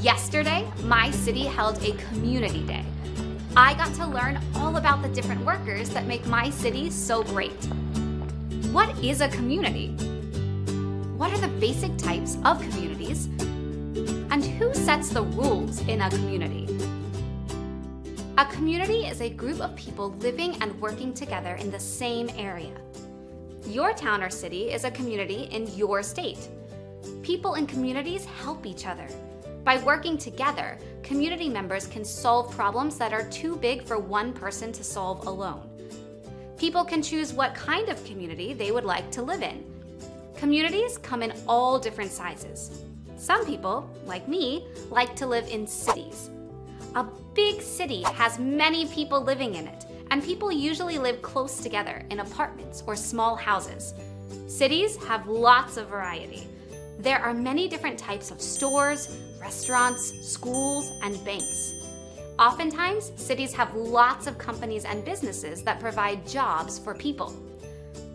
Yesterday, my city held a community day. I got to learn all about the different workers that make my city so great. What is a community? What are the basic types of communities? And who sets the rules in a community? A community is a group of people living and working together in the same area. Your town or city is a community in your state. People in communities help each other. By working together, community members can solve problems that are too big for one person to solve alone. People can choose what kind of community they would like to live in. Communities come in all different sizes. Some people, like me, like to live in cities. A big city has many people living in it, and people usually live close together in apartments or small houses. Cities have lots of variety. There are many different types of stores, restaurants, schools, and banks. Oftentimes, cities have lots of companies and businesses that provide jobs for people.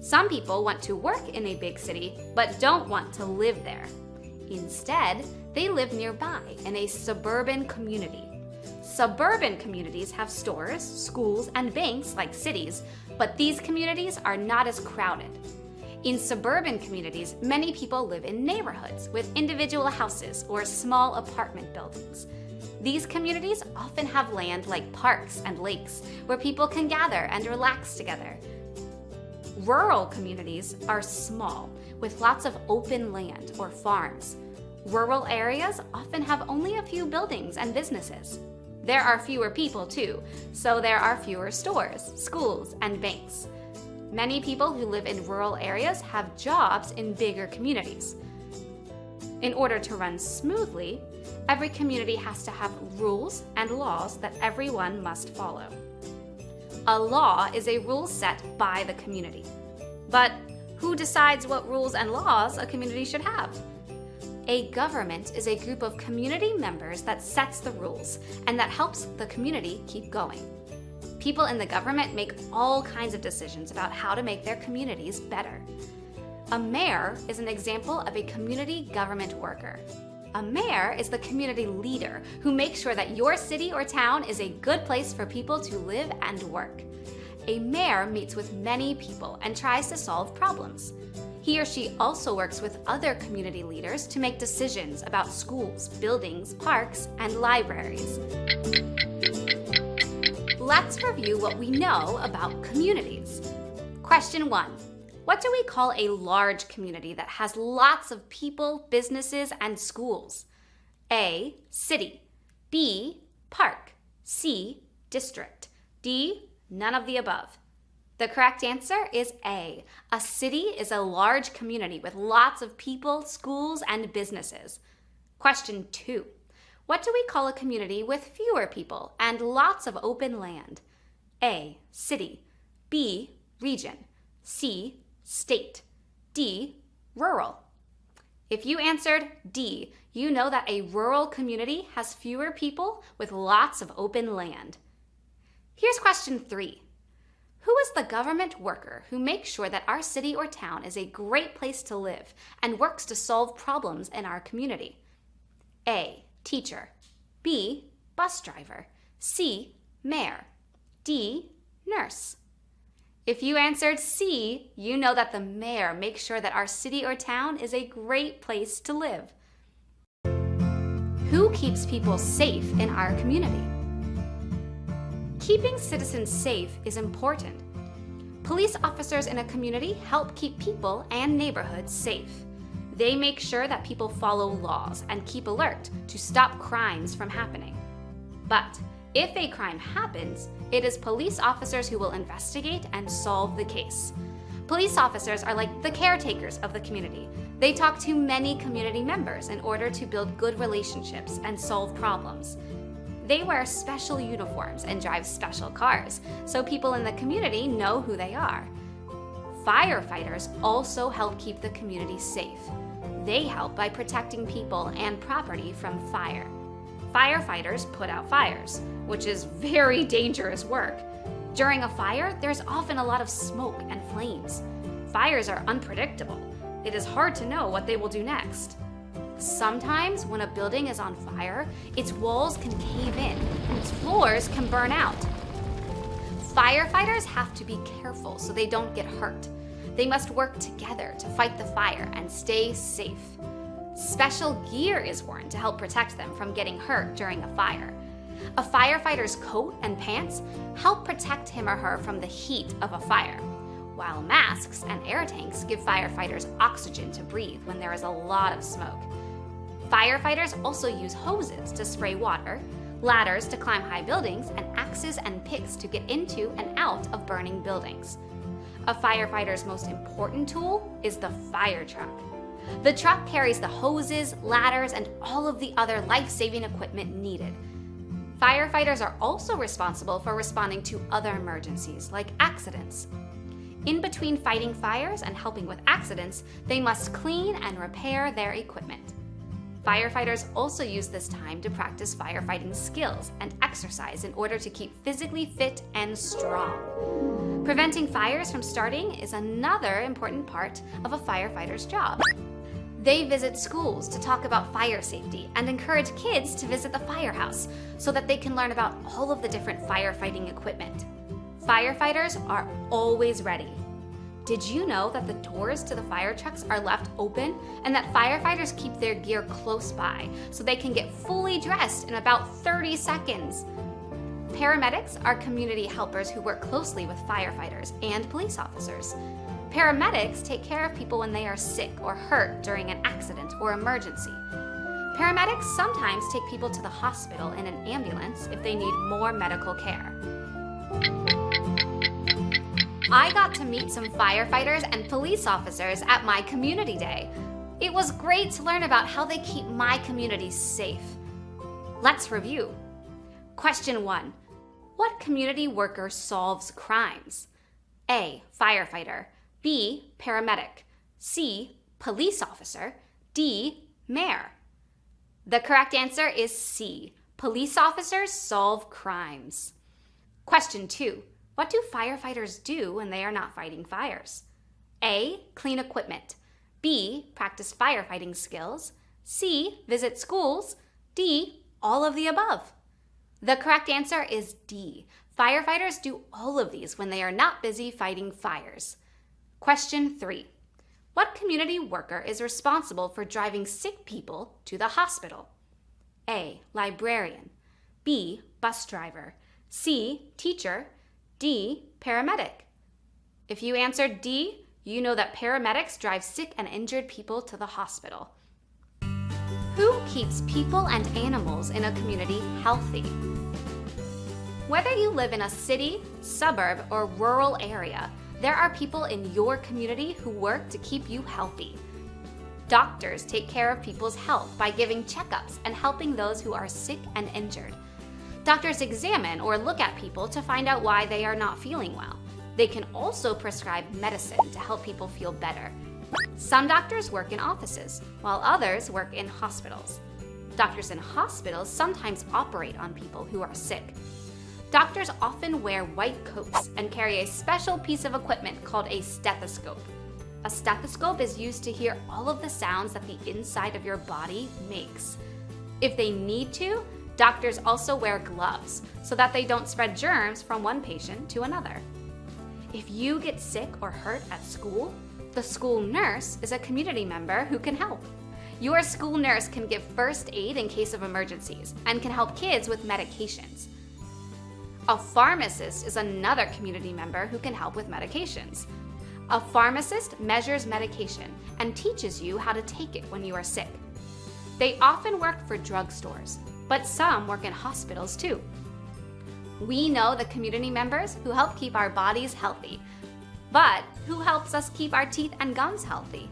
Some people want to work in a big city, but don't want to live there. Instead, they live nearby in a suburban community. Suburban communities have stores, schools, and banks like cities, but these communities are not as crowded. In suburban communities, many people live in neighborhoods with individual houses or small apartment buildings. These communities often have land like parks and lakes where people can gather and relax together. Rural communities are small, with lots of open land or farms. Rural areas often have only a few buildings and businesses. There are fewer people too, so there are fewer stores, schools, and banks. Many people who live in rural areas have jobs in bigger communities. In order to run smoothly, every community has to have rules and laws that everyone must follow. A law is a rule set by the community. But who decides what rules and laws a community should have? A government is a group of community members that sets the rules and that helps the community keep going. People in the government make all kinds of decisions about how to make their communities better. A mayor is an example of a community government worker. A mayor is the community leader who makes sure that your city or town is a good place for people to live and work. A mayor meets with many people and tries to solve problems. He or she also works with other community leaders to make decisions about schools, buildings, parks, and libraries. Let's review what we know about communities. Question 1. What do we call a large community that has lots of people, businesses, and schools? A. City. B. Park. C. District. D. None of the above. The correct answer is A. A city is a large community with lots of people, schools, and businesses. Question 2. What do we call a community with fewer people and lots of open land? A. City. B. Region. C. State. D. Rural. If you answered D, you know that a rural community has fewer people with lots of open land. Here's question 3. Who is the government worker who makes sure that our city or town is a great place to live and works to solve problems in our community? A. Teacher. B. Bus driver. C. Mayor. D. Nurse. If you answered C, you know that the mayor makes sure that our city or town is a great place to live. Who keeps people safe in our community? Keeping citizens safe is important. Police officers in a community help keep people and neighborhoods safe. They make sure that people follow laws and keep alert to stop crimes from happening. But if a crime happens, it is police officers who will investigate and solve the case. Police officers are like the caretakers of the community. They talk to many community members in order to build good relationships and solve problems. They wear special uniforms and drive special cars, so people in the community know who they are. Firefighters also help keep the community safe. They help by protecting people and property from fire. Firefighters put out fires, which is very dangerous work. During a fire, there's often a lot of smoke and flames. Fires are unpredictable. It is hard to know what they will do next. Sometimes when a building is on fire, its walls can cave in and its floors can burn out. Firefighters have to be careful so they don't get hurt. They must work together to fight the fire and stay safe. Special gear is worn to help protect them from getting hurt during a fire. A firefighter's coat and pants help protect him or her from the heat of a fire, while masks and air tanks give firefighters oxygen to breathe when there is a lot of smoke. Firefighters also use hoses to spray water, ladders to climb high buildings, and axes and picks to get into and out of burning buildings. A firefighter's most important tool is the fire truck. The truck carries the hoses, ladders, and all of the other life-saving equipment needed. Firefighters are also responsible for responding to other emergencies, like accidents. In between fighting fires and helping with accidents, they must clean and repair their equipment. Firefighters also use this time to practice firefighting skills and exercise in order to keep physically fit and strong. Preventing fires from starting is another important part of a firefighter's job. They visit schools to talk about fire safety and encourage kids to visit the firehouse so that they can learn about all of the different firefighting equipment. Firefighters are always ready. Did you know that the doors to the fire trucks are left open and that firefighters keep their gear close by so they can get fully dressed in about 30 seconds? Paramedics are community helpers who work closely with firefighters and police officers. Paramedics take care of people when they are sick or hurt during an accident or emergency. Paramedics sometimes take people to the hospital in an ambulance if they need more medical care. I got to meet some firefighters and police officers at my community day. It was great to learn about how they keep my community safe. Let's review. Question 1. What community worker solves crimes? A. Firefighter. B. Paramedic. C. Police officer. D. Mayor. The correct answer is C. Police officers solve crimes. Question 2. What do firefighters do when they are not fighting fires? A. Clean equipment. B. Practice firefighting skills. C. Visit schools. D. All of the above. The correct answer is D. Firefighters do all of these when they are not busy fighting fires. Question 3. What community worker is responsible for driving sick people to the hospital? A. Librarian. B. Bus driver. C. Teacher. D. Paramedic. If you answered D, you know that paramedics drive sick and injured people to the hospital. Who keeps people and animals in a community healthy? Whether you live in a city, suburb, or rural area, there are people in your community who work to keep you healthy. Doctors take care of people's health by giving checkups and helping those who are sick and injured. Doctors examine or look at people to find out why they are not feeling well. They can also prescribe medicine to help people feel better. Some doctors work in offices, while others work in hospitals. Doctors in hospitals sometimes operate on people who are sick. Doctors often wear white coats and carry a special piece of equipment called a stethoscope. A stethoscope is used to hear all of the sounds that the inside of your body makes. If they need to, doctors also wear gloves so that they don't spread germs from one patient to another. If you get sick or hurt at school, the school nurse is a community member who can help. Your school nurse can give first aid in case of emergencies and can help kids with medications. A pharmacist is another community member who can help with medications. A pharmacist measures medication and teaches you how to take it when you are sick. They often work for drugstores, but some work in hospitals too. We know the community members who help keep our bodies healthy, but who helps us keep our teeth and gums healthy?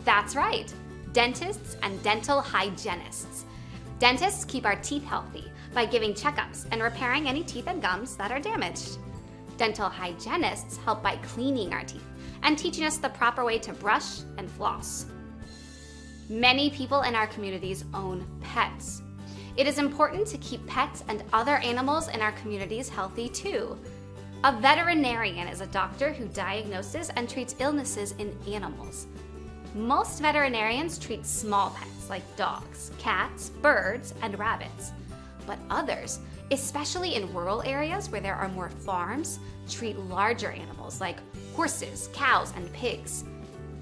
That's right, dentists and dental hygienists. Dentists keep our teeth healthy by giving checkups and repairing any teeth and gums that are damaged. Dental hygienists help by cleaning our teeth and teaching us the proper way to brush and floss. Many people in our communities own pets. It is important to keep pets and other animals in our communities healthy too. A veterinarian is a doctor who diagnoses and treats illnesses in animals. Most veterinarians treat small pets like dogs, cats, birds, and rabbits. But others, especially in rural areas where there are more farms, treat larger animals like horses, cows, and pigs.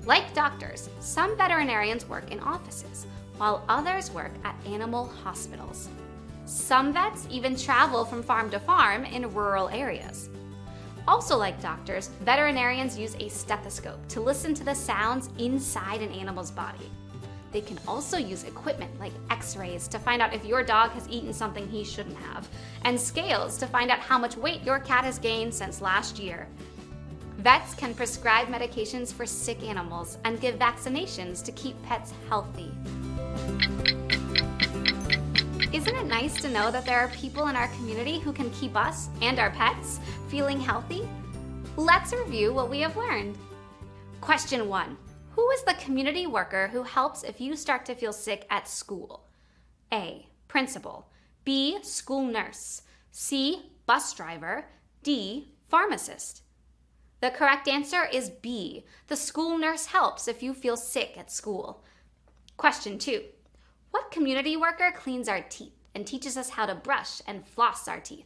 Like doctors, some veterinarians work in offices, while others work at animal hospitals. Some vets even travel from farm to farm in rural areas. Also like doctors, veterinarians use a stethoscope to listen to the sounds inside an animal's body. They can also use equipment like x-rays to find out if your dog has eaten something he shouldn't have, and scales to find out how much weight your cat has gained since last year. Vets can prescribe medications for sick animals and give vaccinations to keep pets healthy. Isn't it nice to know that there are people in our community who can keep us and our pets feeling healthy? Let's review what we have learned. Question 1. Who is the community worker who helps if you start to feel sick at school? A. Principal. B. School nurse. C. Bus driver. D. Pharmacist. The correct answer is B. The school nurse helps if you feel sick at school. Question 2. What community worker cleans our teeth and teaches us how to brush and floss our teeth?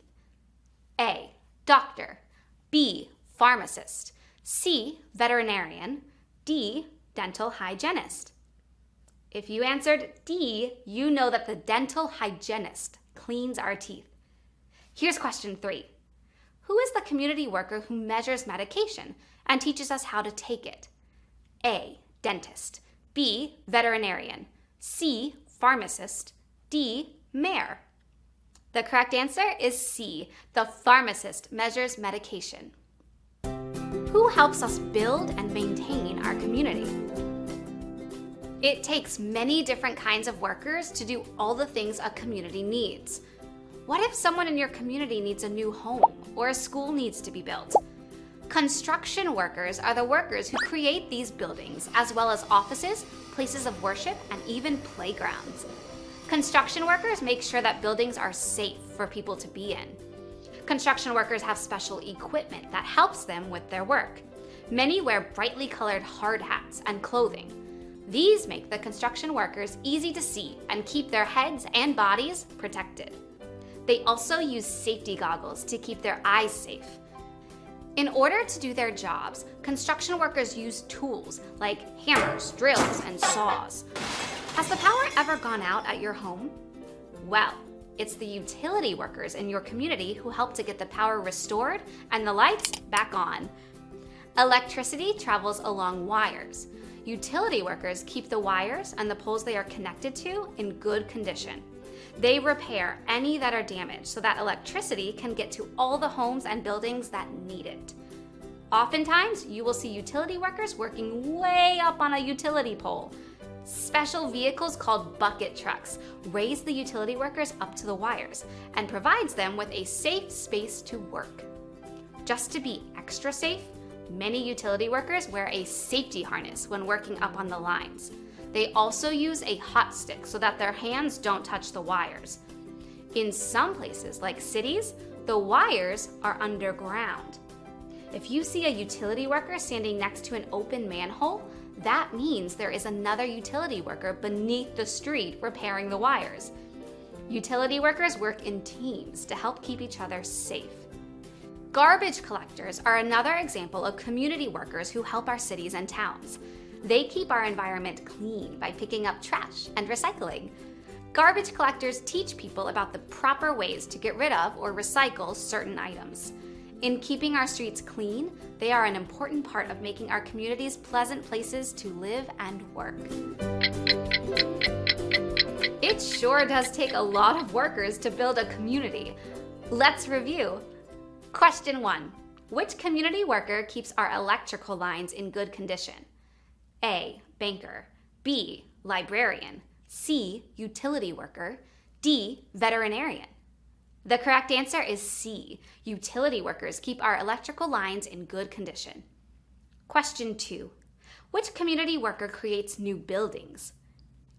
A. Doctor. B. Pharmacist. C. Veterinarian. D. Dental hygienist. If you answered D, you know that the dental hygienist cleans our teeth. Here's question 3. Who is the community worker who measures medication and teaches us how to take it? A. Dentist. B. Veterinarian. C. Pharmacist. D. Mayor. The correct answer is C. The pharmacist measures medication. Who helps us build and maintain our community? It takes many different kinds of workers to do all the things a community needs. What if someone in your community needs a new home or a school needs to be built? Construction workers are the workers who create these buildings, as well as offices, places of worship, and even playgrounds. Construction workers make sure that buildings are safe for people to be in. Construction workers have special equipment that helps them with their work. Many wear brightly colored hard hats and clothing. These make the construction workers easy to see and keep their heads and bodies protected. They also use safety goggles to keep their eyes safe. In order to do their jobs, construction workers use tools like hammers, drills, and saws. Has the power ever gone out at your home? Well, it's the utility workers in your community who help to get the power restored and the lights back on. Electricity travels along wires. Utility workers keep the wires and the poles they are connected to in good condition. They repair any that are damaged so that electricity can get to all the homes and buildings that need it. Oftentimes, you will see utility workers working way up on a utility pole. Special vehicles called bucket trucks raise the utility workers up to the wires and provides them with a safe space to work. Just to be extra safe, many utility workers wear a safety harness when working up on the lines. They also use a hot stick so that their hands don't touch the wires. In some places, like cities, the wires are underground. If you see a utility worker standing next to an open manhole, that means there is another utility worker beneath the street repairing the wires. Utility workers work in teams to help keep each other safe. Garbage collectors are another example of community workers who help our cities and towns. They keep our environment clean by picking up trash and recycling. Garbage collectors teach people about the proper ways to get rid of or recycle certain items. In keeping our streets clean, they are an important part of making our communities pleasant places to live and work. It sure does take a lot of workers to build a community. Let's review. Question 1. Which community worker keeps our electrical lines in good condition? A. Banker. B. Librarian. C. Utility worker. D. Veterinarian. The correct answer is C. Utility workers keep our electrical lines in good condition. Question 2. Which community worker creates new buildings?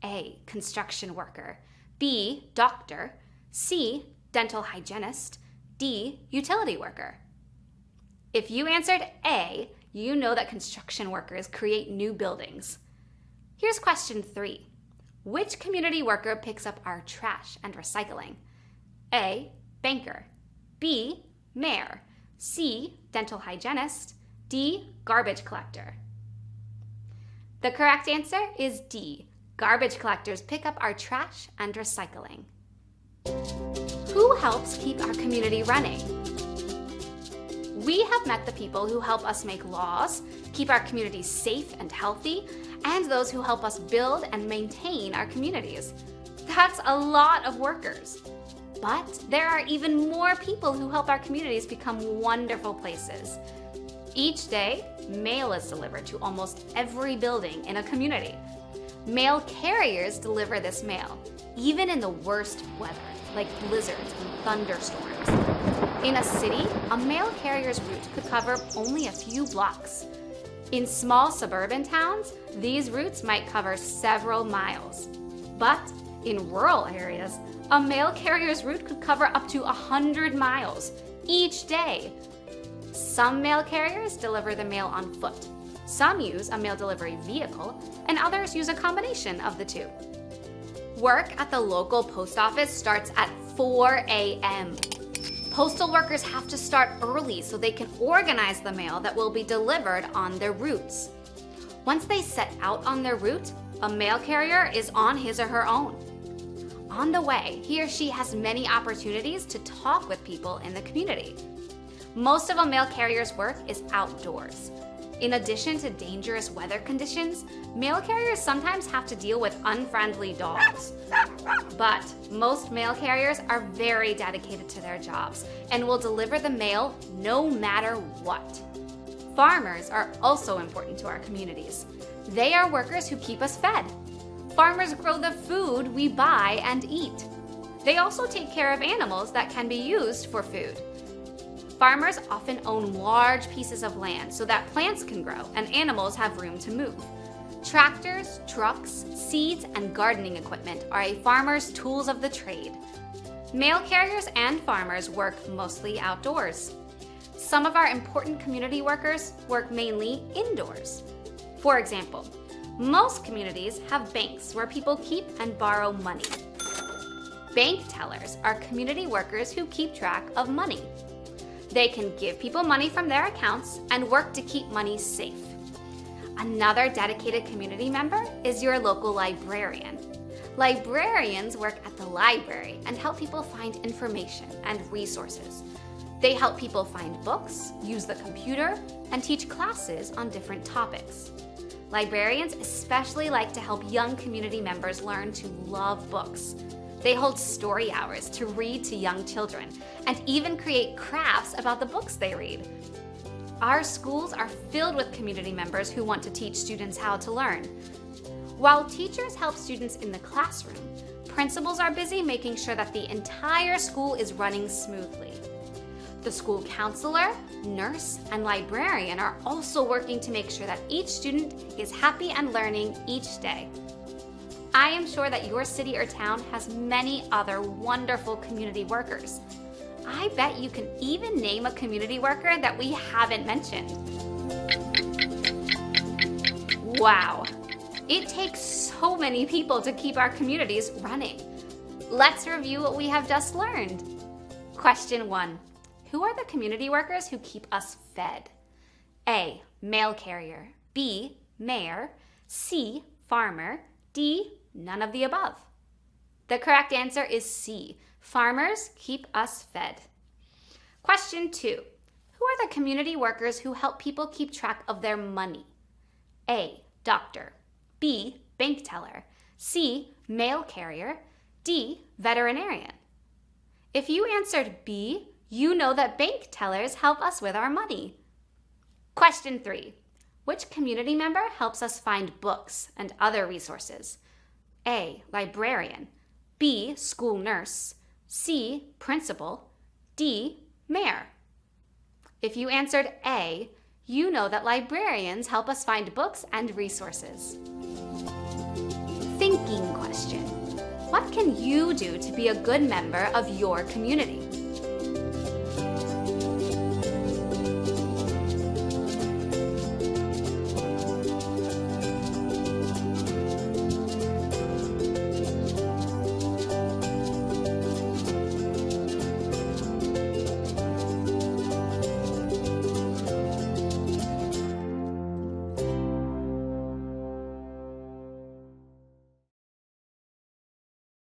A. Construction worker. B. Doctor. C. Dental hygienist. D. Utility worker. If you answered A, you know that construction workers create new buildings. Here's question 3. Which community worker picks up our trash and recycling? A, banker. B, mayor. C, dental hygienist. D, garbage collector. The correct answer is D. Garbage collectors pick up our trash and recycling. Who helps keep our community running? We have met the people who help us make laws, keep our communities safe and healthy, and those who help us build and maintain our communities. That's a lot of workers. But there are even more people who help our communities become wonderful places. Each day, mail is delivered to almost every building in a community. Mail carriers deliver this mail, even in the worst weather, like blizzards and thunderstorms. In a city, a mail carrier's route could cover only a few blocks. In small suburban towns, these routes might cover several miles. But in rural areas, a mail carrier's route could cover up to 100 miles each day. Some mail carriers deliver the mail on foot. Some use a mail delivery vehicle, and others use a combination of the two. Work at the local post office starts at 4 a.m. Postal workers have to start early so they can organize the mail that will be delivered on their routes. Once they set out on their route, a mail carrier is on his or her own. On the way, he or she has many opportunities to talk with people in the community. Most of a mail carrier's work is outdoors. In addition to dangerous weather conditions, mail carriers sometimes have to deal with unfriendly dogs. But most mail carriers are very dedicated to their jobs and will deliver the mail no matter what. Farmers are also important to our communities. They are workers who keep us fed. Farmers grow the food we buy and eat. They also take care of animals that can be used for food. Farmers often own large pieces of land so that plants can grow and animals have room to move. Tractors, trucks, seeds, and gardening equipment are a farmer's tools of the trade. Mail carriers and farmers work mostly outdoors. Some of our important community workers work mainly indoors. For example, most communities have banks where people keep and borrow money. Bank tellers are community workers who keep track of money. They can give people money from their accounts and work to keep money safe. Another dedicated community member is your local librarian. Librarians work at the library and help people find information and resources. They help people find books, use the computer, and teach classes on different topics. Librarians especially like to help young community members learn to love books. They hold story hours to read to young children and even create crafts about the books they read. Our schools are filled with community members who want to teach students how to learn. While teachers help students in the classroom, principals are busy making sure that the entire school is running smoothly. The school counselor, nurse, and librarian are also working to make sure that each student is happy and learning each day. I am sure that your city or town has many other wonderful community workers. I bet you can even name a community worker that we haven't mentioned. Wow, it takes so many people to keep our communities running. Let's review what we have just learned. Question 1. Who are the community workers who keep us fed? A, mail carrier. B, mayor. C, farmer. D, none of the above. The correct answer is C. Farmers keep us fed. Question 2. Who are the community workers who help people keep track of their money? A, doctor. B, bank teller. C, mail carrier. D, veterinarian. If you answered B, you know that bank tellers help us with our money. Question 3. Which community member helps us find books and other resources? A, librarian. B, school nurse. C, principal. D, mayor. If you answered A, you know that librarians help us find books and resources. Thinking question. What can you do to be a good member of your community?